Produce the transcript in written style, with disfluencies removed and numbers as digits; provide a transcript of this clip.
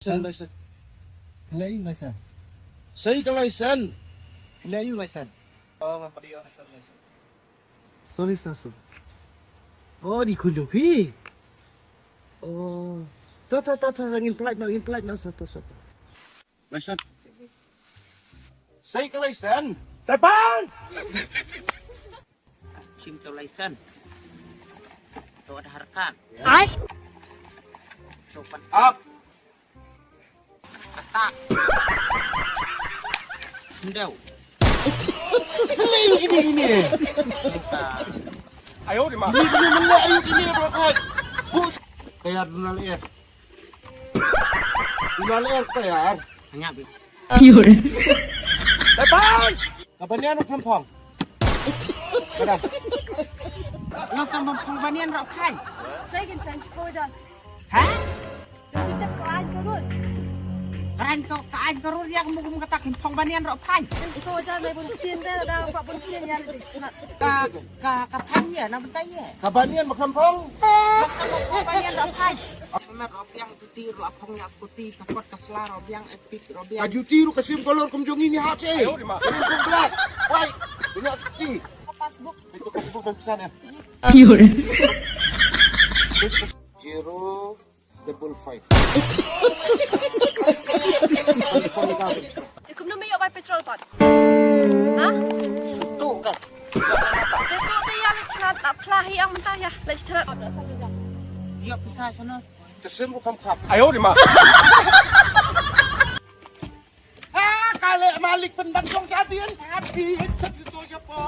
License. License. Say ka license. Layu license. Oh, mapadiyo ka sa lesson. Sorry, sir. Oh, di kunjung pi. Oh. Ta, ingin flight na satu. License. Say ka license. Tepan! SIM to license. So ada harkat. Ay! So pan Up. kata. Hindaw. Ayo gini. Kita Ayo gini bro kay. Bus. Kaya dunali eh. Dunali eh kaya. hanya bis. Yun. Tepan! Kabanian ng kampong. Kada. Lo tambah pembanian rok kai. Saya ingin saya sekolah. Ha? Kita kelas turun. Keren to kaan karur yang mo katakin pembanian rok kai. Itu aja may buntin deh, ada pak buntin yang di sana. Ka panya na bentaya. Kabanian makampong. Pembanian rok kai. Pemer rok yang putih rok apongnya putih takot kasla rok yang epic rok yang Kaju tiru kasim kolor kumjong ini hati. Ayo di mana? Kumjong black. Why? Punya seperti. Passbook. Itu kasih dan pesan ya. Yun. 055. Ikum na may by petrol pot. Ha? Itu kan. Dito tiyan sangat aplahi ang mentah ya. Let's try. yo bisa sana. Kasim bukan kap. Ayo di mana? Ah, kali malik penbantong jadian hati. Itu siapa?